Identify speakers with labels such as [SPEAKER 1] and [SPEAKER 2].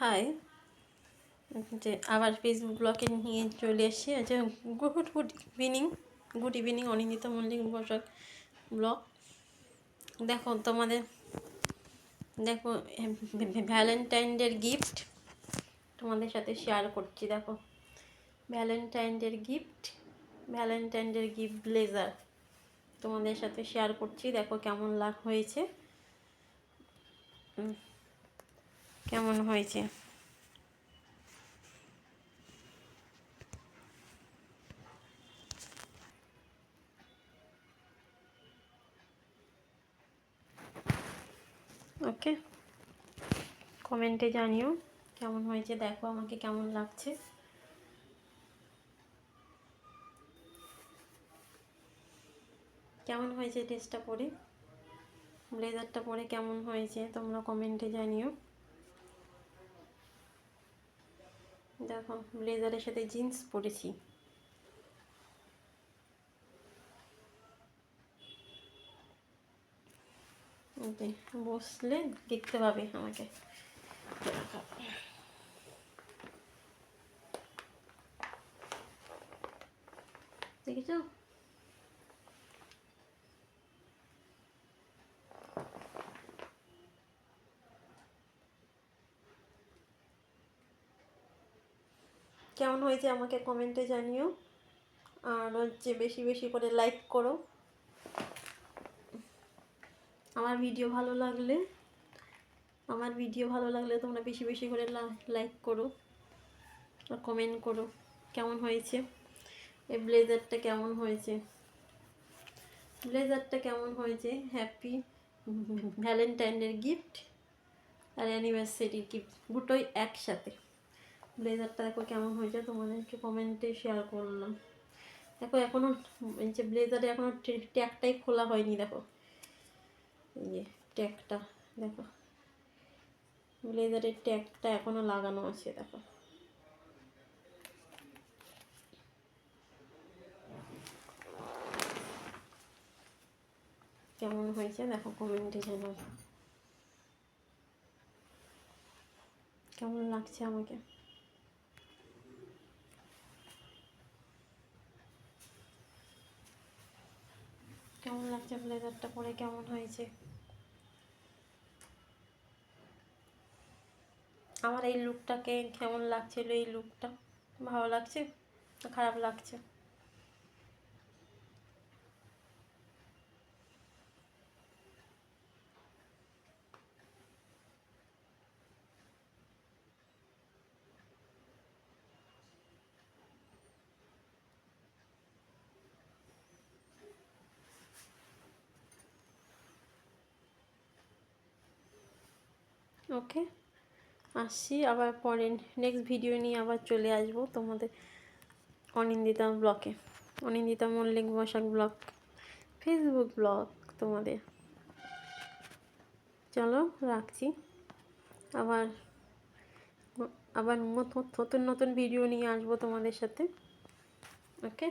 [SPEAKER 1] High, যে আবার Facebook ব্লগে নিয়ে চলে এসেছি। যে good evening Anindita Mallick Basak blog. দেখো ভ্যালেন্টাইন ডের গিফট তোমাদের সাথে শেয়ার করছি। দেখো ভ্যালেন্টাইন ডের গিফট ব্লেজার তোমাদের সাথে শেয়ার করছি। দেখো কেমন হয়েছে, কেমন হয়েছে। ওকে, কমেন্টে জানিও কেমন হয়েছে। দেখো আমাকে কেমন লাগছে। কেমন হয়েছে ড্রেসটা পরে, ব্লেজারটা পরে কেমন হয়েছে তোমরা কমেন্টে জানিও। দেখো ব্লেজারের সাথে জিন্স পরেছি। বসলে দেখতে পাবে আমাকে। দেখেছো? কেমন হয়েছে আমাকে কমেন্টে জানিও। আর বেশি বেশি করে লাইক করো। আমার ভিডিও ভালো লাগলে তোমরা বেশি বেশি করে লাইক করো আর কমেন্ট করো কেমন হয়েছে। এই ব্লেজারটা কেমন হয়েছে হ্যাপি ভ্যালেন্টাইনের গিফট আর অ্যানিভার্সারির গিফট দুটোই একসাথে। ব্লেজারটা দেখো কেমন হয়েছে, তোমাদেরকে কমেন্টে শেয়ার করলাম। দেখো এখনও যে ব্লেজারে এখনও ট্যাগটাই খোলা হয়নি। দেখো এই যে ট্যাগটা, দেখো ব্লেজারের ট্যাগটা এখনও লাগানো আছে। দেখো কেমন হয়েছে, দেখো কমেন্টে জানাও কেমন লাগছে আমাকে। কেমন লাগছে ব্লেজারটা পরে, কেমন হয়েছে। আমার এই লুকটাকে কেমন লাগছিল, এই লুকটা ভালো লাগছে না খারাপ লাগছে? ওকে, আসছি আবার পরে নেক্সট ভিডিও নিয়ে আবার চলে আসবো তোমাদের অনিন্দিতা ব্লগে, Anindita Mallick Basak blog Facebook blog তোমাদের। চলো রাখছি, আবার আবার নতুন নতুন ভিডিও নিয়ে আসবো তোমাদের সাথে। ওকে।